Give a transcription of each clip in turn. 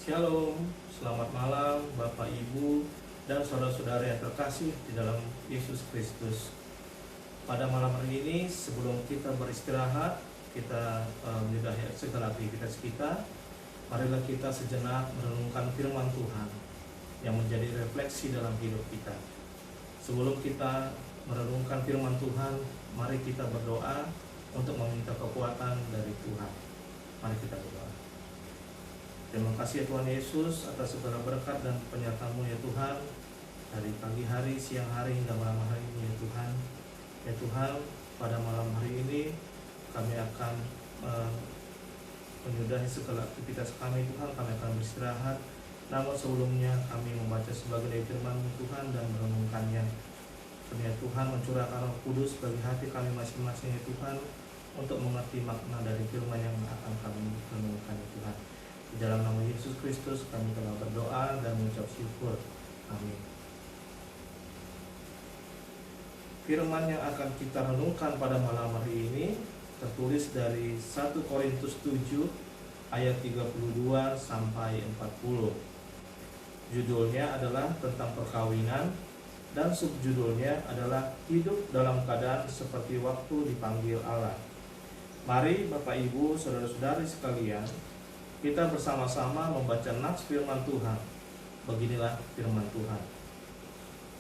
Shalom, selamat malam Bapak Ibu dan saudara-saudara yang terkasih di dalam Yesus Kristus. Pada malam hari ini sebelum kita beristirahat, kita menyudahi segala aktivitas kita, marilah kita sejenak merenungkan firman Tuhan yang menjadi refleksi dalam hidup kita. Sebelum kita merenungkan firman Tuhan, mari kita berdoa untuk meminta kekuatan dari Tuhan. Mari kita berdoa. Terima kasih ya Tuhan Yesus atas segala berkat dan penyertaan-Mu ya Tuhan, dari pagi hari, siang hari, hingga malam hari ini ya Tuhan. Ya Tuhan, pada malam hari ini kami akan menyudahi segala aktivitas kami Tuhan, kami akan beristirahat. Namun sebelumnya kami membaca sebagai dari firman-Mu Tuhan dan merenungkannya. Kiranya Tuhan mencurahkan Roh Kudus bagi hati kami masing-masing ya Tuhan, untuk mengerti makna dari firman yang akan kami renungkan ya Tuhan. Di dalam nama Yesus Kristus kami telah berdoa dan mengucap syukur. Amin. Firman yang akan kita renungkan pada malam hari ini tertulis dari 1 Korintus 7 ayat 32 sampai 40. Judulnya adalah tentang perkawinan dan subjudulnya adalah hidup dalam keadaan seperti waktu dipanggil Allah. Mari Bapak Ibu, saudara-saudari sekalian, kita bersama-sama membaca nats firman Tuhan. Beginilah firman Tuhan.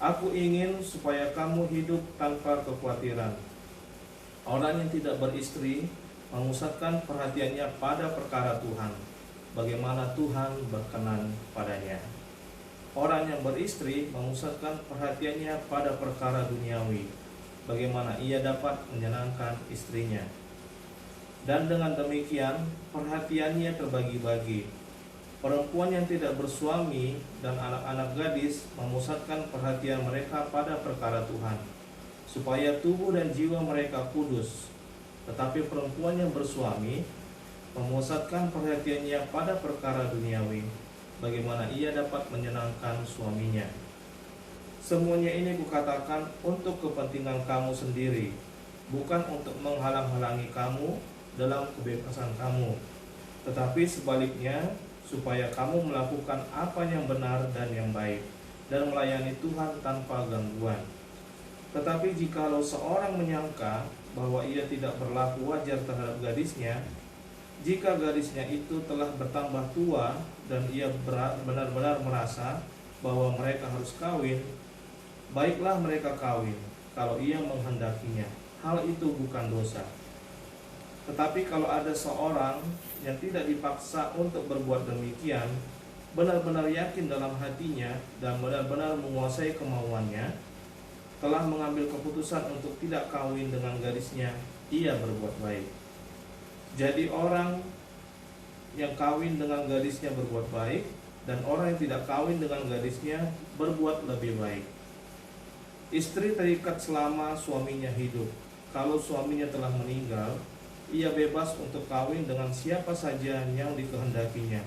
Aku ingin supaya kamu hidup tanpa kekhawatiran. Orang yang tidak beristri memusatkan perhatiannya pada perkara Tuhan, bagaimana Tuhan berkenan padanya. Orang yang beristri memusatkan perhatiannya pada perkara duniawi, bagaimana ia dapat menyenangkan istrinya. Dan dengan demikian perhatiannya terbagi-bagi. Perempuan yang tidak bersuami dan anak-anak gadis memusatkan perhatian mereka pada perkara Tuhan, supaya tubuh dan jiwa mereka kudus. Tetapi perempuan yang bersuami memusatkan perhatiannya pada perkara duniawi, bagaimana ia dapat menyenangkan suaminya. Semuanya ini kukatakan untuk kepentingan kamu sendiri, bukan untuk menghalang-halangi kamu dalam kebebasan kamu, tetapi sebaliknya supaya kamu melakukan apa yang benar dan yang baik, dan melayani Tuhan tanpa gangguan. Tetapi jikalau seorang menyangka bahwa ia tidak berlaku wajar terhadap gadisnya, jika gadisnya itu telah bertambah tua dan ia benar-benar merasa bahwa mereka harus kawin, baiklah mereka kawin kalau ia menghendakinya. Hal itu bukan dosa. Tetapi kalau ada seorang yang tidak dipaksa untuk berbuat demikian, benar-benar yakin dalam hatinya dan benar-benar menguasai kemauannya, telah mengambil keputusan untuk tidak kawin dengan gadisnya, ia berbuat baik. Jadi orang yang kawin dengan gadisnya berbuat baik, dan orang yang tidak kawin dengan gadisnya berbuat lebih baik. Istri terikat selama suaminya hidup. Kalau suaminya telah meninggal, ia bebas untuk kawin dengan siapa saja yang dikehendakinya,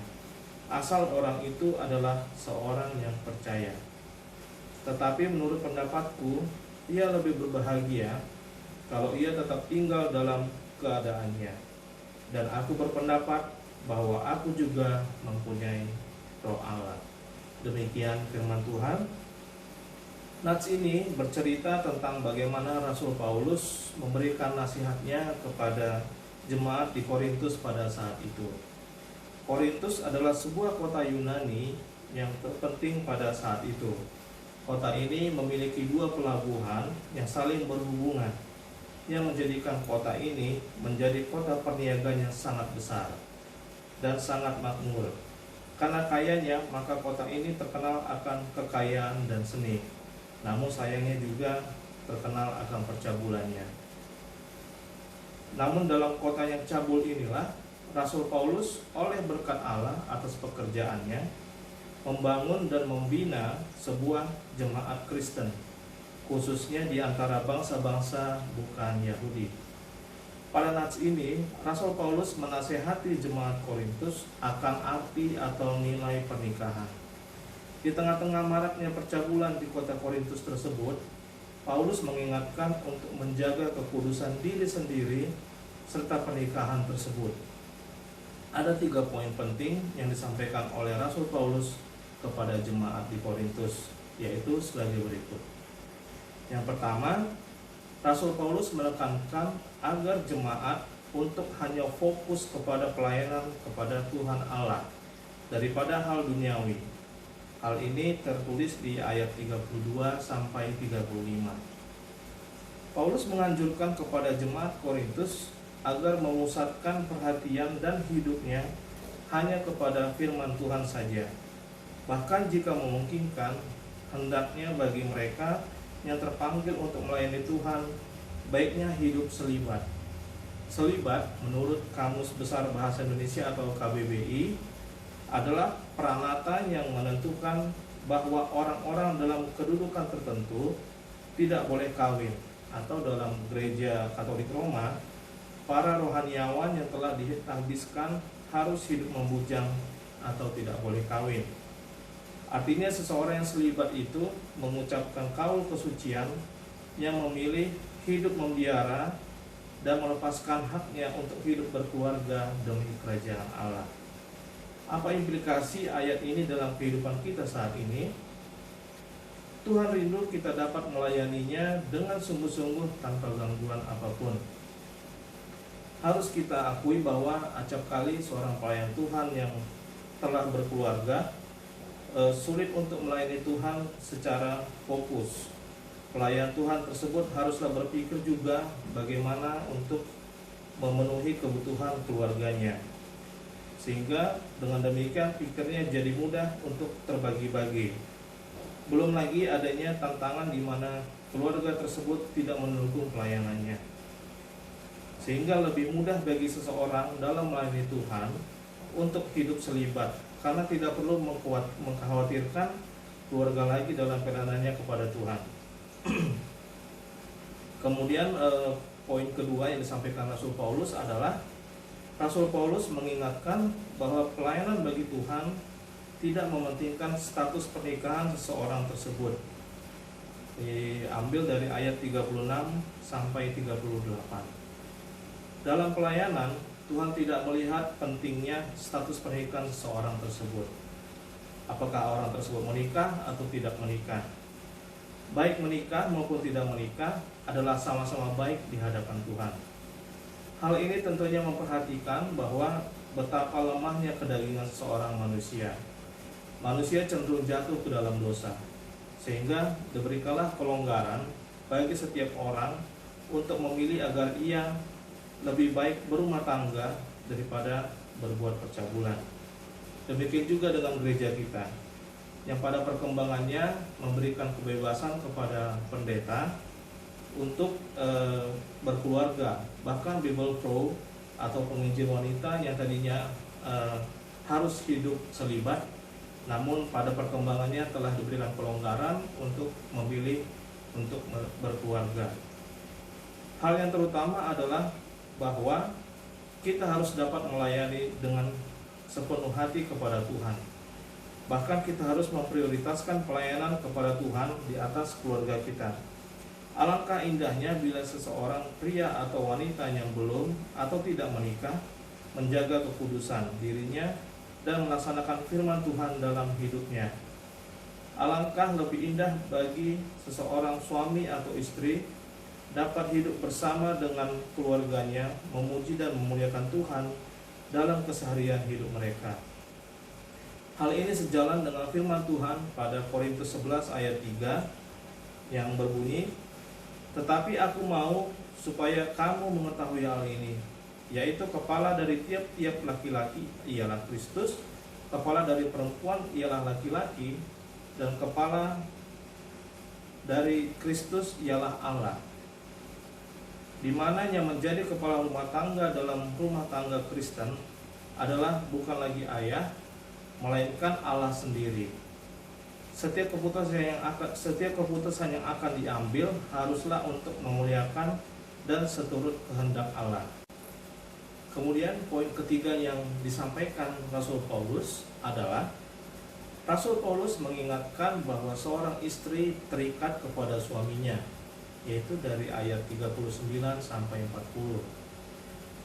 asal orang itu adalah seorang yang percaya. Tetapi menurut pendapatku, ia lebih berbahagia kalau ia tetap tinggal dalam keadaannya. Dan aku berpendapat bahwa aku juga mempunyai Roh Allah. Demikian firman Tuhan. Nats ini bercerita tentang bagaimana Rasul Paulus memberikan nasihatnya kepada jemaat di Korintus pada saat itu. Korintus adalah sebuah kota Yunani yang terpenting pada saat itu. Kota ini memiliki dua pelabuhan yang saling berhubungan, yang menjadikan kota ini menjadi kota perniagaan yang sangat besar dan sangat makmur. Karena kayanya, maka kota ini terkenal akan kekayaan dan seni. Namun sayangnya juga terkenal akan percabulannya. Namun dalam kota yang cabul inilah Rasul Paulus oleh berkat Allah atas pekerjaannya membangun dan membina sebuah jemaat Kristen, khususnya di antara bangsa-bangsa bukan Yahudi. Pada nats ini, Rasul Paulus menasehati jemaat Korintus akan arti atau nilai pernikahan. Di tengah-tengah maraknya percabulan di kota Korintus tersebut, Paulus mengingatkan untuk menjaga kekudusan diri sendiri serta pernikahan tersebut. Ada 3 poin penting yang disampaikan oleh Rasul Paulus kepada jemaat di Korintus, yaitu sebagai berikut. Yang pertama, Rasul Paulus menekankan agar jemaat untuk hanya fokus kepada pelayanan kepada Tuhan Allah daripada hal duniawi. Hal ini tertulis di ayat 32 sampai 35. Paulus menganjurkan kepada jemaat Korintus agar memusatkan perhatian dan hidupnya hanya kepada firman Tuhan saja. Bahkan jika memungkinkan, hendaknya bagi mereka yang terpanggil untuk melayani Tuhan, baiknya hidup selibat. Selibat menurut Kamus Besar Bahasa Indonesia atau KBBI adalah pranata yang menentukan bahwa orang-orang dalam kedudukan tertentu tidak boleh kawin, atau dalam gereja Katolik Roma, para rohaniawan yang telah dihabiskan harus hidup membujang atau tidak boleh kawin. Artinya seseorang yang selibat itu mengucapkan kaul kesucian yang memilih hidup membiara dan melepaskan haknya untuk hidup berkeluarga demi kerajaan Allah. Apa implikasi ayat ini dalam kehidupan kita saat ini? Tuhan rindu kita dapat melayaninya dengan sungguh-sungguh tanpa gangguan apapun. Harus kita akui bahwa acap kali seorang pelayan Tuhan yang telah berkeluarga sulit untuk melayani Tuhan secara fokus. Pelayan Tuhan tersebut haruslah berpikir juga bagaimana untuk memenuhi kebutuhan keluarganya, sehingga dengan demikian pikirnya jadi mudah untuk terbagi-bagi. Belum lagi adanya tantangan di mana keluarga tersebut tidak mendukung pelayanannya, sehingga lebih mudah bagi seseorang dalam melayani Tuhan untuk hidup selibat, karena tidak perlu mengkhawatirkan keluarga lagi dalam pelayanannya kepada Tuhan. Kemudian poin kedua yang disampaikan Rasul Paulus adalah Rasul Paulus mengingatkan bahwa pelayanan bagi Tuhan tidak mementingkan status pernikahan seseorang tersebut. Diambil dari ayat 36 sampai 38. Dalam pelayanan, Tuhan tidak melihat pentingnya status pernikahan seseorang tersebut. Apakah orang tersebut menikah atau tidak menikah. Baik menikah maupun tidak menikah adalah sama-sama baik di hadapan Tuhan. Hal ini tentunya memperhatikan bahwa betapa lemahnya kedagingan seseorang manusia. Manusia cenderung jatuh ke dalam dosa, sehingga diberikanlah kelonggaran bagi setiap orang untuk memilih agar ia lebih baik berumah tangga daripada berbuat percabulan. Demikian juga dengan gereja kita, yang pada perkembangannya memberikan kebebasan kepada pendeta untuk berkeluarga. Bahkan Bible Pro atau penginjil wanita yang tadinya harus hidup selibat, namun pada perkembangannya telah diberikan pelonggaran untuk memilih untuk berkeluarga. Hal yang terutama adalah bahwa kita harus dapat melayani dengan sepenuh hati kepada Tuhan. Bahkan kita harus memprioritaskan pelayanan kepada Tuhan di atas keluarga kita. Alangkah indahnya bila seseorang pria atau wanita yang belum atau tidak menikah menjaga kekudusan dirinya dan melaksanakan firman Tuhan dalam hidupnya. Alangkah lebih indah bagi seseorang suami atau istri dapat hidup bersama dengan keluarganya, memuji dan memuliakan Tuhan dalam keseharian hidup mereka. Hal ini sejalan dengan firman Tuhan pada Korintus 11 ayat 3 yang berbunyi, "Tetapi aku mau supaya kamu mengetahui hal ini, yaitu kepala dari tiap-tiap laki-laki ialah Kristus, kepala dari perempuan ialah laki-laki, dan kepala dari Kristus ialah Allah." Di mana yang menjadi kepala rumah tangga dalam rumah tangga Kristen adalah bukan lagi ayah, melainkan Allah sendiri. Setiap keputusan yang akan diambil haruslah untuk memuliakan dan seturut kehendak Allah. Kemudian poin ketiga yang disampaikan Rasul Paulus adalah Rasul Paulus mengingatkan bahwa seorang istri terikat kepada suaminya, yaitu dari ayat 39 sampai 40.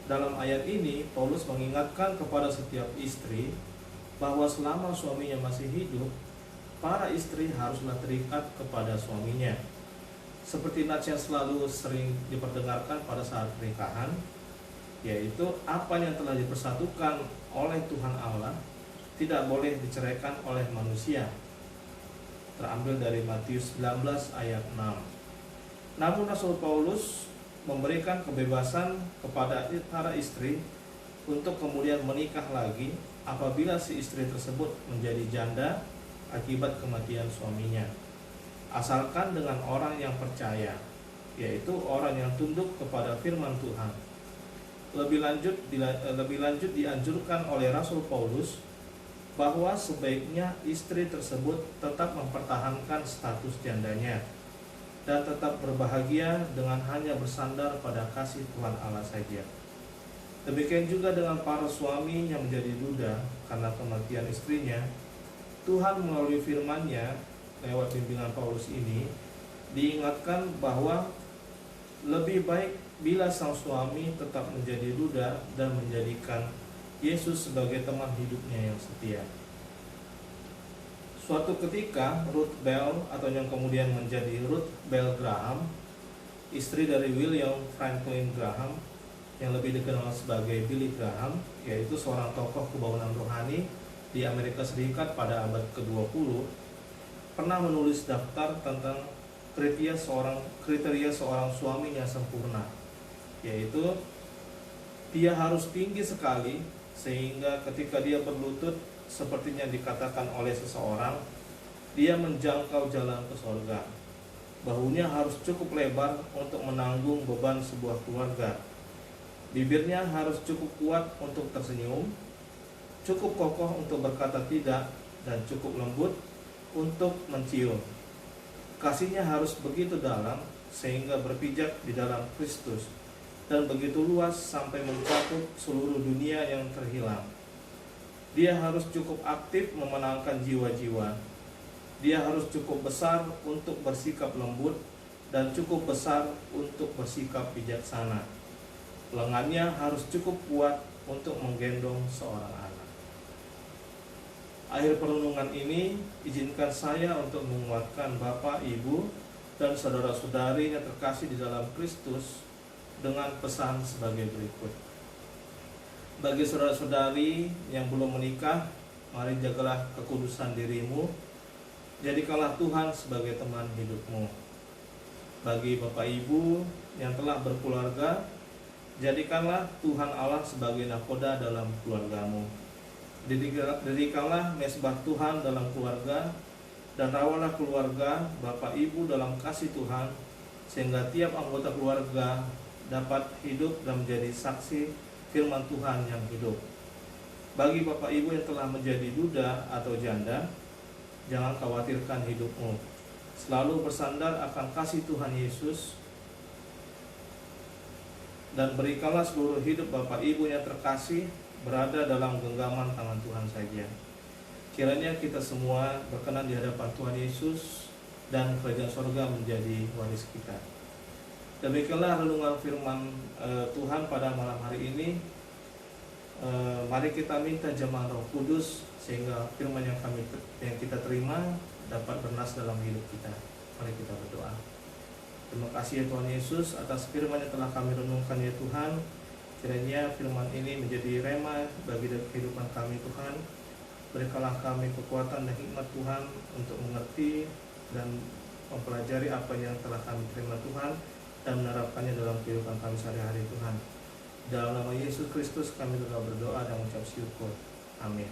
Dalam ayat ini, Paulus mengingatkan kepada setiap istri bahwa selama suaminya masih hidup, para istri haruslah terikat kepada suaminya. Seperti nasihat selalu sering diperdengarkan pada saat pernikahan, yaitu apa yang telah dipersatukan oleh Tuhan Allah tidak boleh diceraikan oleh manusia. Terambil dari Matius 19 ayat 6. Namun Rasul Paulus memberikan kebebasan kepada para istri untuk kemudian menikah lagi apabila si istri tersebut menjadi janda akibat kematian suaminya, asalkan dengan orang yang percaya, yaitu orang yang tunduk kepada firman Tuhan. Lebih lanjut dianjurkan oleh Rasul Paulus bahwa sebaiknya istri tersebut tetap mempertahankan status jandanya dan tetap berbahagia dengan hanya bersandar pada kasih Tuhan Allah saja. Demikian juga dengan para suami yang menjadi duda karena kematian istrinya. Tuhan melalui firman-Nya lewat bimbingan Paulus ini diingatkan bahwa lebih baik bila sang suami tetap menjadi duda dan menjadikan Yesus sebagai teman hidupnya yang setia. Suatu ketika Ruth Bell, atau yang kemudian menjadi Ruth Bell Graham, istri dari William Franklin Graham yang lebih dikenal sebagai Billy Graham, yaitu seorang tokoh kebangunan rohani di Amerika Serikat pada abad ke-20, pernah menulis daftar tentang kriteria seorang suami yang sempurna, yaitu dia harus tinggi sekali sehingga ketika dia berlutut sepertinya dikatakan oleh seseorang, dia menjangkau jalan ke surga. Bahunya harus cukup lebar untuk menanggung beban sebuah keluarga. Bibirnya harus cukup kuat untuk tersenyum, cukup kokoh untuk berkata tidak, dan cukup lembut untuk mencium. Kasihnya harus begitu dalam sehingga berpijak di dalam Kristus, dan begitu luas sampai mencakup seluruh dunia yang terhilang. Dia harus cukup aktif memenangkan jiwa-jiwa. Dia harus cukup besar untuk bersikap lembut dan cukup besar untuk bersikap bijaksana. Lengannya harus cukup kuat untuk menggendong seorang anak. Akhir perenungan ini, izinkan saya untuk menguatkan Bapak, Ibu, dan saudara-saudari yang terkasih di dalam Kristus dengan pesan sebagai berikut. Bagi saudara-saudari yang belum menikah, mari jagalah kekudusan dirimu. Jadikanlah Tuhan sebagai teman hidupmu. Bagi Bapak Ibu yang telah berkeluarga, jadikanlah Tuhan Allah sebagai nakoda dalam keluargamu. Dirikanlah mesbah Tuhan dalam keluarga, dan rawatlah keluarga Bapak Ibu dalam kasih Tuhan, sehingga tiap anggota keluarga dapat hidup dan menjadi saksi firman Tuhan yang hidup. Bagi Bapak Ibu yang telah menjadi duda atau janda, jangan khawatirkan hidupmu. Selalu bersandar akan kasih Tuhan Yesus, dan berikanlah seluruh hidup Bapak Ibu yang terkasih berada dalam genggaman tangan Tuhan saja. Kiranya kita semua berkenan di hadapan Tuhan Yesus dan kerajaan surga menjadi waris kita. Demikianlah renungan firman Tuhan pada malam hari ini. Mari kita minta jamaah Roh Kudus sehingga firman yang kita terima dapat bernas dalam hidup kita. Mari kita berdoa. Terima kasih ya Tuhan Yesus atas firman yang telah kami renungkan ya Tuhan. Kiranya firman ini menjadi rema bagi kehidupan kami Tuhan. Berikanlah kami kekuatan dan hikmat Tuhan untuk mengerti dan mempelajari apa yang telah kami terima Tuhan, dan menerapkannya dalam kehidupan kami sehari-hari Tuhan. Dalam nama Yesus Kristus kami telah berdoa dan mengucap syukur. Amin.